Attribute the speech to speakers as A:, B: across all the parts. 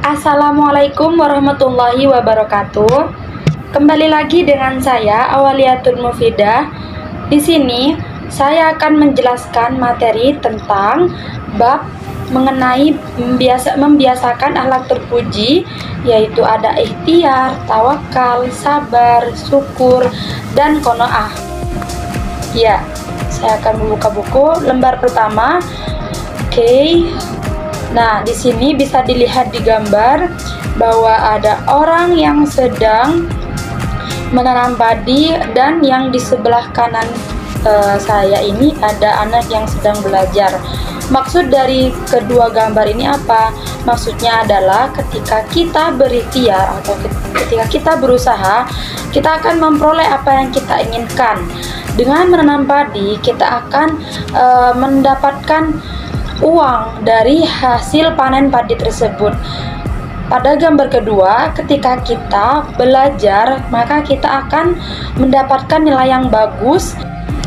A: Assalamualaikum warahmatullahi wabarakatuh. Kembali lagi dengan saya Awaliyatul Mufidah. Di sini saya akan menjelaskan materi tentang bab mengenai membiasakan akhlak terpuji, yaitu ada ikhtiar, tawakal, sabar, syukur, dan qanaah. Ya, saya akan membuka buku lembar pertama. Oke. Nah, di sini bisa dilihat di gambar bahwa ada orang yang sedang menanam padi, dan yang di sebelah kanan saya ini ada anak yang sedang belajar. Maksud dari kedua gambar ini apa? Maksudnya adalah ketika kita berikhtiar atau ketika kita berusaha, kita akan memperoleh apa yang kita inginkan. Dengan menanam padi, kita akan mendapatkan uang dari hasil panen padi tersebut. Pada gambar kedua, ketika kita belajar, maka kita akan mendapatkan nilai yang bagus.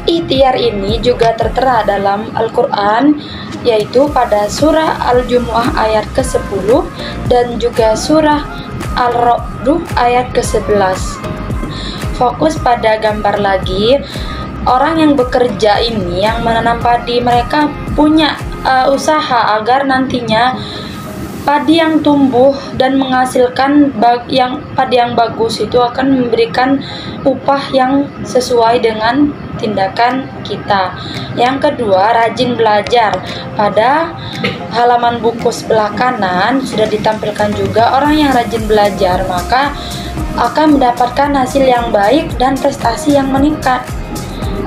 A: Ikhtiar ini juga tertera dalam Al-Quran, yaitu pada surah Al-Jumu'ah ayat ke-10 dan juga surah Al-Ra'd ayat ke-11. Fokus pada gambar lagi. Orang yang bekerja ini, yang menanam padi, mereka punya usaha agar nantinya padi yang tumbuh dan menghasilkan padi yang bagus itu akan memberikan upah yang sesuai dengan tindakan kita. Yang kedua, rajin belajar. Pada halaman buku sebelah kanan sudah ditampilkan juga orang yang rajin belajar maka akan mendapatkan hasil yang baik dan prestasi yang meningkat.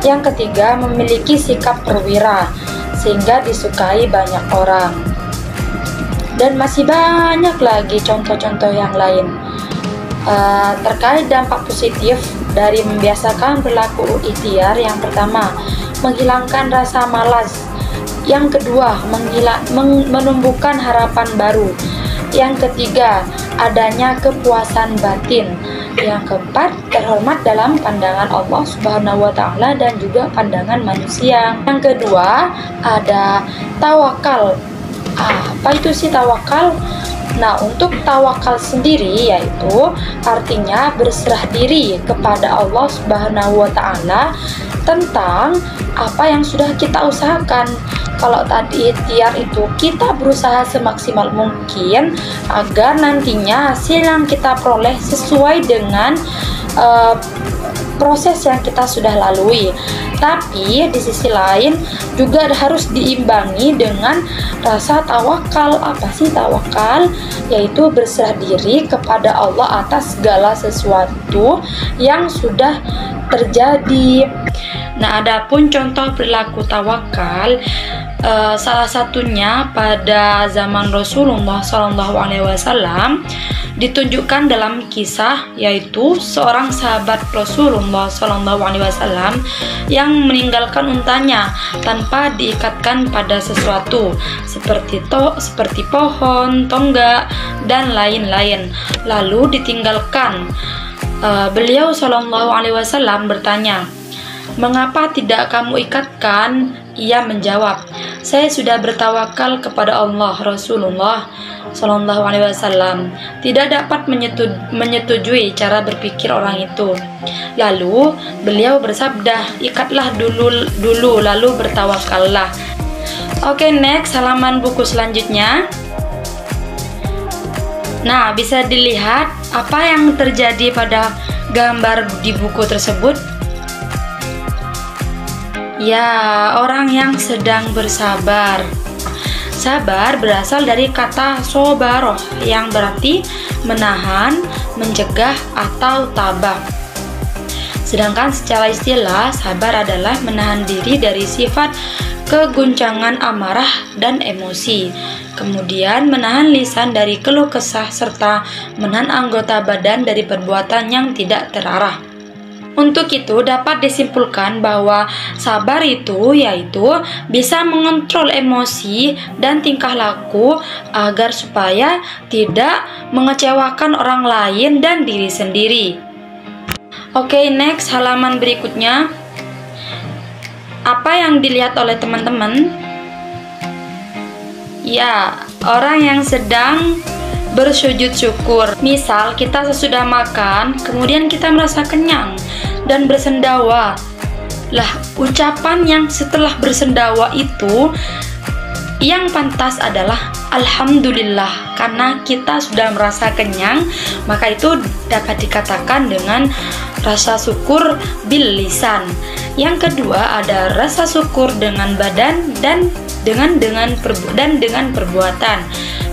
A: Yang ketiga, memiliki sikap perwira sehingga disukai banyak orang. Dan masih banyak lagi contoh-contoh yang lain. Terkait dampak positif dari membiasakan perilaku ikhtiar, yang pertama, menghilangkan rasa malas. Yang kedua, menumbuhkan harapan baru. Yang ketiga, adanya kepuasan batin. Yang keempat, terhormat dalam pandangan Allah Subhanahu wa Ta'ala dan juga pandangan manusia. Yang kedua, ada tawakal. Apa itu sih tawakal? Nah, untuk tawakal sendiri yaitu artinya berserah diri kepada Allah Subhanahu wa Ta'ala tentang apa yang sudah kita usahakan. Kalau tadi ikhtiar itu kita berusaha semaksimal mungkin agar nantinya hasil yang kita peroleh sesuai dengan proses yang kita sudah lalui. Tapi di sisi lain juga harus diimbangi dengan rasa tawakal. Apa sih tawakal? Yaitu berserah diri kepada Allah atas segala sesuatu yang sudah terjadi. Nah, adapun contoh perilaku tawakal, salah satunya pada zaman Rasulullah SAW ditunjukkan dalam kisah, yaitu seorang sahabat Rasulullah SAW yang meninggalkan untanya tanpa diikatkan pada sesuatu seperti pohon, tonggak, dan lain-lain, lalu ditinggalkan. Beliau SAW bertanya, "Mengapa tidak kamu ikatkan?" Ia menjawab, "Saya sudah bertawakal kepada Allah." Rasulullah SAW tidak dapat menyetujui cara berpikir orang itu. Lalu beliau bersabda, "Ikatlah dulu lalu bertawakallah." Oke, next, halaman buku selanjutnya. Nah, bisa dilihat apa yang terjadi pada gambar di buku tersebut. Ya, orang yang sedang bersabar. Sabar berasal dari kata sobaroh yang berarti menahan, mencegah, atau tabah. Sedangkan secara istilah, sabar adalah menahan diri dari sifat keguncangan amarah dan emosi. Kemudian menahan lisan dari keluh kesah serta menahan anggota badan dari perbuatan yang tidak terarah. Untuk itu dapat disimpulkan bahwa sabar itu yaitu bisa mengontrol emosi dan tingkah laku agar supaya tidak mengecewakan orang lain dan diri sendiri. Oke, next, halaman berikutnya. Apa yang dilihat oleh teman-teman? Ya, orang yang sedang bersujud syukur. Misal kita sesudah makan, kemudian kita merasa kenyang dan bersendawa. Lah, ucapan yang setelah bersendawa itu yang pantas adalah alhamdulillah, karena kita sudah merasa kenyang, maka itu dapat dikatakan dengan rasa syukur bil lisan. Yang kedua ada rasa syukur dengan badan dan dengan perbuatan,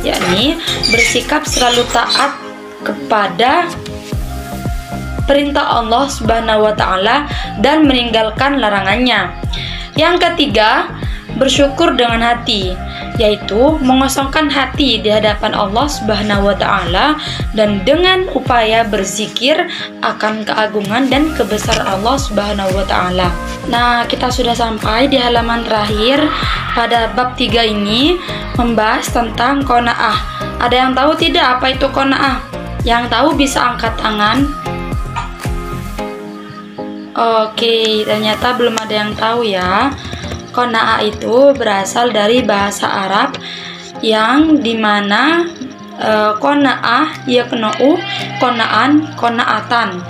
A: yakni bersikap selalu taat kepada perintah Allah Subhanahu wa taala dan meninggalkan larangannya. Yang ketiga, bersyukur dengan hati, yaitu mengosongkan hati di hadapan Allah Subhanahu wa taala dan dengan upaya berzikir akan keagungan dan kebesaran Allah Subhanahu wa taala. Nah, kita sudah sampai di halaman terakhir pada bab 3 ini, membahas tentang qanaah. Ada yang tahu tidak apa itu qanaah? Yang tahu bisa angkat tangan. Oke, ternyata belum ada yang tahu ya. Qanaah itu berasal dari bahasa Arab yang dimana qanaah yaqna'u qana'an qana'atan,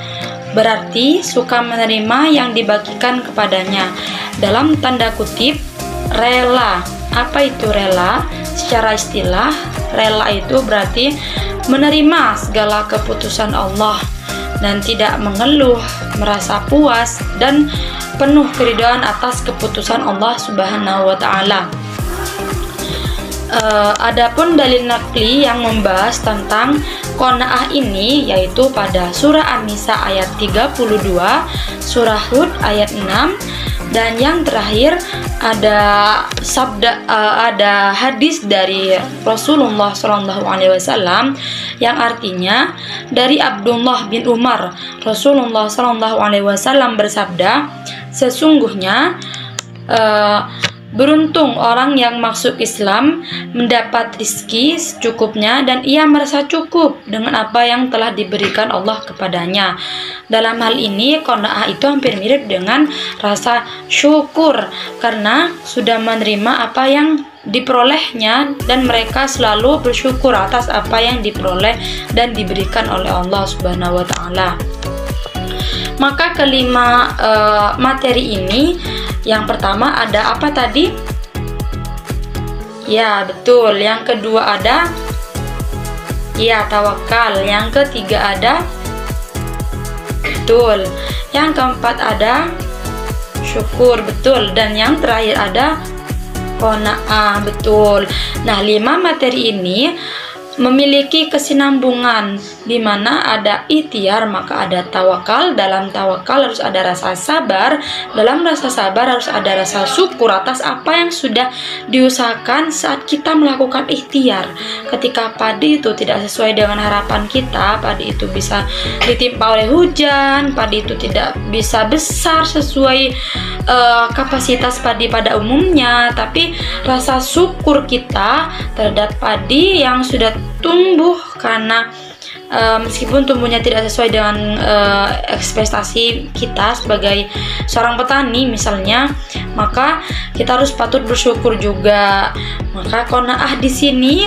A: berarti suka menerima yang dibagikan kepadanya. Dalam tanda kutip, rela. Apa itu rela? Secara istilah, rela itu berarti menerima segala keputusan Allah dan tidak mengeluh, merasa puas dan penuh keridhaan atas keputusan Allah Subhanahu wa taala. Adapun dalil nakli yang membahas tentang qanaah ini yaitu pada surah An-Nisa ayat 32, surah Hud ayat 6, dan yang terakhir ada ada hadis dari Rasulullah SAW yang artinya dari Abdullah bin Umar, Rasulullah SAW bersabda, sesungguhnya beruntung orang yang masuk Islam mendapat rizki secukupnya dan ia merasa cukup dengan apa yang telah diberikan Allah kepadanya. Dalam hal ini qanaah itu hampir mirip dengan rasa syukur karena sudah menerima apa yang diperolehnya dan mereka selalu bersyukur atas apa yang diperoleh dan diberikan oleh Allah Subhanahu wa taala. Maka kelima materi ini, yang pertama ada apa tadi? Ya, betul. Yang kedua ada tawakal. Yang ketiga ada betul. Yang keempat ada syukur, betul. Dan yang terakhir ada qanaah, betul. Nah, 5 materi ini memiliki kesinambungan di mana ada ikhtiar maka ada tawakal. Dalam tawakal harus ada rasa sabar, dalam rasa sabar harus ada rasa syukur atas apa yang sudah diusahakan saat kita melakukan ikhtiar. Ketika padi itu tidak sesuai dengan harapan kita, padi itu bisa ditimpa oleh hujan, padi itu tidak bisa besar sesuai kapasitas padi pada umumnya, tapi rasa syukur kita terhadap padi yang sudah tumbuh karena meskipun tumbuhnya tidak sesuai dengan ekspektasi kita sebagai seorang petani misalnya, maka kita harus patut bersyukur juga. Maka qanaah di sini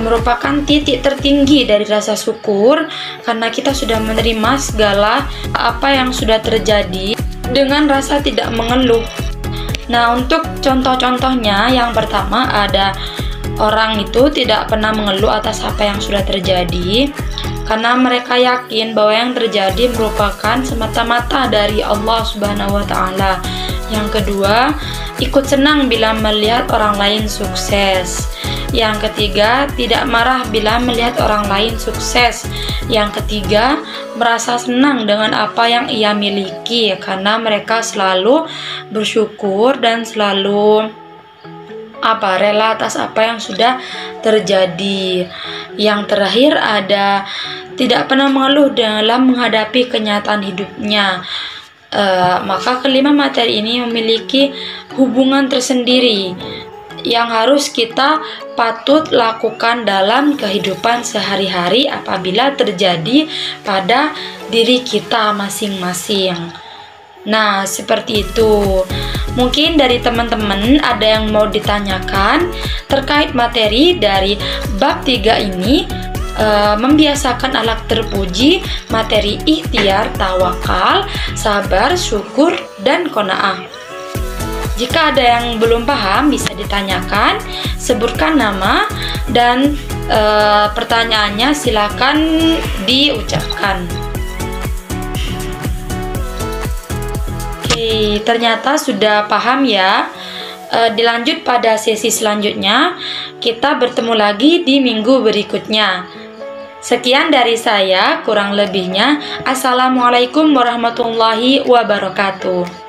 A: merupakan titik tertinggi dari rasa syukur karena kita sudah menerima segala apa yang sudah terjadi dengan rasa tidak mengeluh. Nah, untuk contoh-contohnya, yang pertama ada orang itu tidak pernah mengeluh atas apa yang sudah terjadi karena mereka yakin bahwa yang terjadi merupakan semata-mata dari Allah Subhanahu wa taala. Yang kedua, ikut senang bila melihat orang lain sukses. Yang ketiga, tidak marah bila melihat orang lain sukses. Yang ketiga, merasa senang dengan apa yang ia miliki karena mereka selalu bersyukur dan selalu rela atas apa yang sudah terjadi. Yang terakhir ada tidak pernah mengeluh dalam menghadapi kenyataan hidupnya. Maka kelima materi ini memiliki hubungan tersendiri yang harus kita patut lakukan dalam kehidupan sehari-hari apabila terjadi pada diri kita masing-masing. Nah, seperti itu. Mungkin dari teman-teman ada yang mau ditanyakan terkait materi dari bab 3 ini. membiasakan akhlak terpuji, materi ikhtiar, tawakal, sabar, syukur, dan qanaah. Jika ada yang belum paham bisa ditanyakan, sebutkan nama dan pertanyaannya silakan diucapkan. Oke, ternyata sudah paham ya. Dilanjut pada sesi selanjutnya, kita bertemu lagi di minggu berikutnya. Sekian dari saya, kurang lebihnya. Assalamualaikum warahmatullahi wabarakatuh.